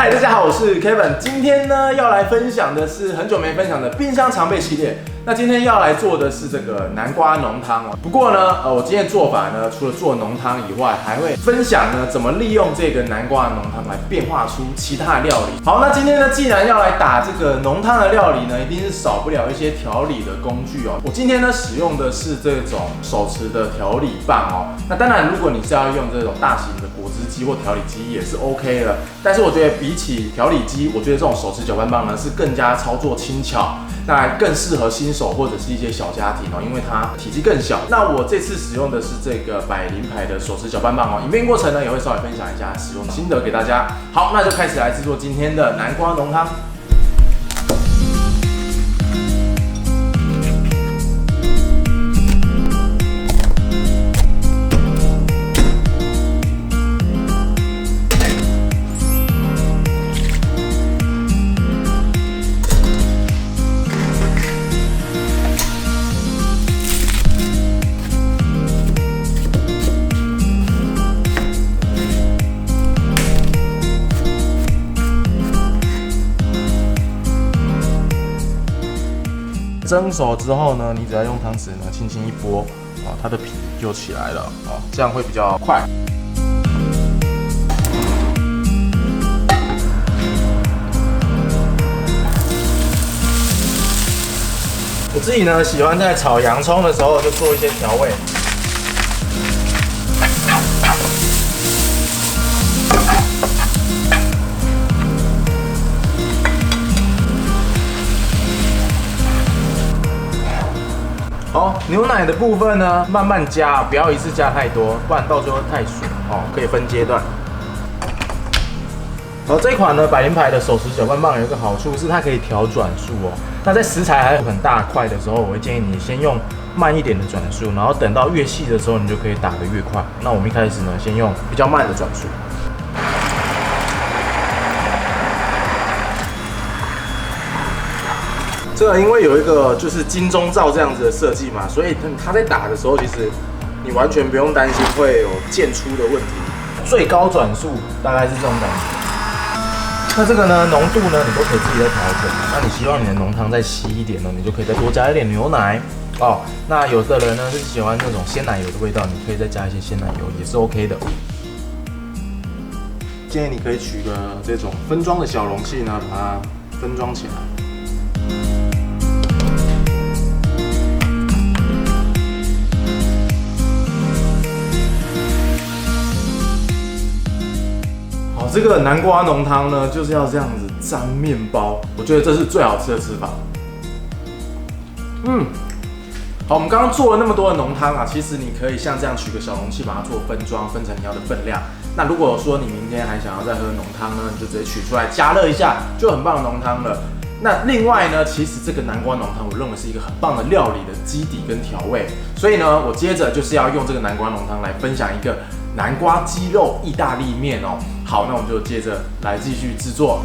嗨，大家好，我是 Kevin。今天呢要来分享的是很久没分享的冰箱常备系列。那今天要来做的是这个南瓜浓汤哦。不过呢，我今天的做法呢，除了做浓汤以外，还会分享呢怎么利用这个南瓜浓汤来变化出其他的料理。好，那今天呢，既然要来打这个浓汤的料理呢，一定是少不了一些调理的工具哦。我今天呢使用的是这种手持的调理棒哦。那当然，如果你是要用这种大型的果汁机或调理机也是 OK 的，但是我觉得比起调理机，我觉得这种手持搅拌棒呢是更加操作轻巧，那更适合新手或者是一些小家庭哦，因为它体积更小。那我这次使用的是这个百灵牌的手持搅拌棒哦，影片过程呢也会稍微分享一下使用心得给大家。好，那就开始来制作今天的南瓜浓汤。蒸熟之后呢，你只要用汤匙呢轻轻一拨，它的皮就起来了，这样会比较快。我自己呢喜欢在炒洋葱的时候就做一些调味。好，牛奶的部分呢，慢慢加，不要一次加太多，不然到最后太水哦。可以分阶段。好，这款呢，百灵牌的手持搅拌棒有一个好处是它可以调转速哦。那在食材还有很大块的时候，我会建议你先用慢一点的转速，然后等到越细的时候，你就可以打得越快。那我们一开始呢，先用比较慢的转速。这个因为有一个就是金钟罩这样子的设计嘛，所以它在打的时候，其实你完全不用担心会有溅出的问题。最高转速大概是这种感觉。那这个呢，浓度呢，你都可以自己再调整。那你希望你的浓汤再稀一点呢，你就可以再多加一点牛奶哦。那有的人呢是喜欢那种鲜奶油的味道，你可以再加一些鲜奶油，也是 OK 的。建议你可以取个这种分装的小容器呢，把它分装起来。这个南瓜浓汤呢，就是要这样子沾面包，我觉得这是最好吃的吃法。好，我们刚刚做了那么多的浓汤啊，其实你可以像这样取个小容器，把它做分装，分成你要的分量。那如果说你明天还想要再喝浓汤呢，你就直接取出来加热一下，就很棒的浓汤了。那另外呢，其实这个南瓜浓汤，我认为是一个很棒的料理的基底跟调味。所以呢，我接着就是要用这个南瓜浓汤来分享一个南瓜鸡肉意大利面哦。好，那我们就接着来继续制作。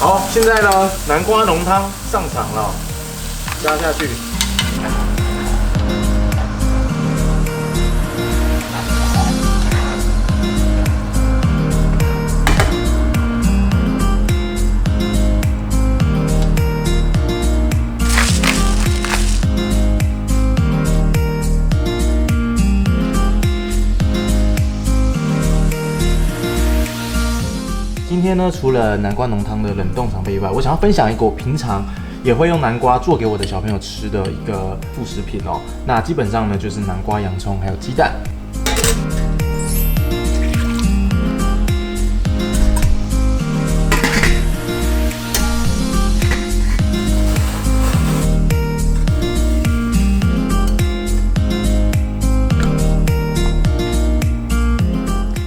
好，现在呢，南瓜浓汤上场了，加下去。今天呢，除了南瓜浓汤的冷冻常备以外，我想要分享一个我平常也会用南瓜做给我的小朋友吃的一个副食品哦。那基本上呢，就是南瓜、洋葱还有鸡蛋。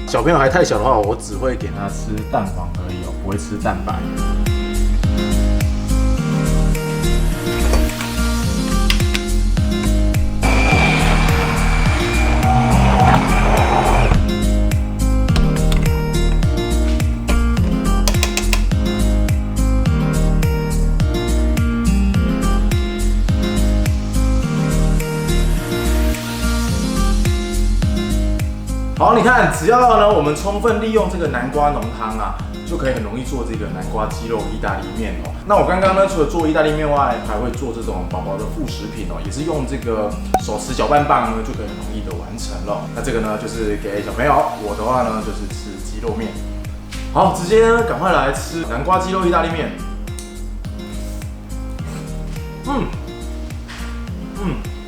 小朋友还太小的话，我只会给他吃蛋黄而已哦，不会吃蛋白。好，你看，只要呢我们充分利用这个南瓜浓汤啊，就可以很容易做这个南瓜鸡肉意大利面哦。那我刚刚呢，除了做意大利面外，还会做这种宝宝的副食品哦，也是用这个手持搅拌棒呢，就可以很容易的完成了。那这个呢，就是给小朋友，我的话呢，就是吃鸡肉面。好，直接呢，赶快来吃南瓜鸡肉意大利面。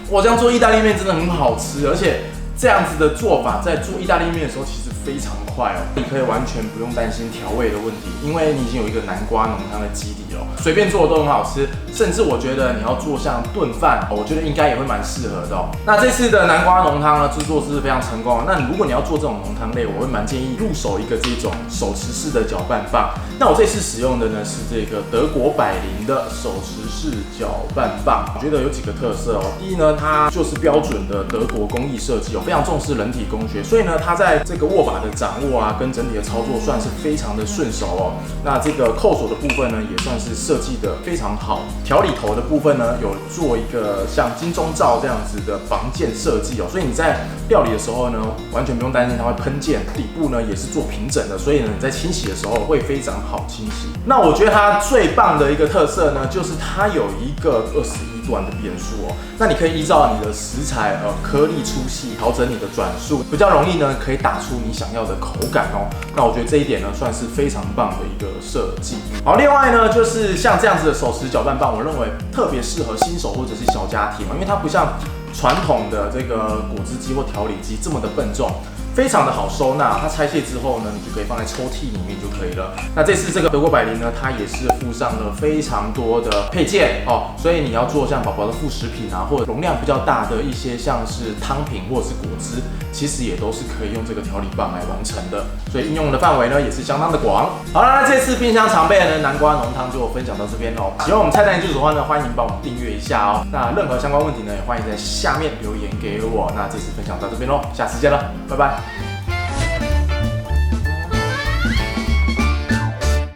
我这样做意大利面真的很好吃，而且这样子的做法，在做意大利面的时候，其实非常快哦。你可以完全不用担心调味的问题，因为你已经有一个南瓜浓汤的基底了，随便做都很好吃。甚至我觉得你要做像炖饭，我觉得应该也会蛮适合的哦。那这次的南瓜浓汤呢，制作是非常成功的。那如果你要做这种浓汤类，我会蛮建议入手一个这种手持式的搅拌棒。那我这次使用的呢是这个德国百灵的手持式搅拌棒，我觉得有几个特色哦。第一呢，它就是标准的德国工艺设计哦，非常重视人体工学，所以呢，它在这个握把的掌握啊，跟整体的操作算是非常的顺手哦。那这个扣锁的部分呢，也算是设计的非常好。调理头的部分呢，有做一个像金钟罩这样子的防溅设计哦，所以你在料理的时候呢，完全不用担心它会喷溅。底部呢也是做平整的，所以呢你在清洗的时候会非常好清洗。那我觉得它最棒的一个特色呢，就是它有一个21段的变数哦。那你可以依照你的食材颗粒粗细调整你的转速，比较容易呢可以打出你想要的口感哦。那我觉得这一点呢算是非常棒的一个设计。好，另外呢就是像这样子的手持搅拌棒，我认为特别适合新手或者是小家庭，因为它不像传统的这个果汁机或调理机这么的笨重。非常的好收纳，它拆卸之后呢，你就可以放在抽屉里面就可以了。那这次这个德国百灵呢，它也是附上了非常多的配件哦，所以你要做像宝宝的副食品啊，或者容量比较大的一些像是汤品或者是果汁，其实也都是可以用这个调理棒来完成的。所以应用的范围呢也是相当的广。好了，那这次冰箱常备的南瓜浓汤就分享到这边喽。喜欢我们菜单剧组的话呢，欢迎帮我们订阅一下哦。那任何相关问题呢，也欢迎在下面留言给我。那这次分享到这边喽，下次见了，拜拜。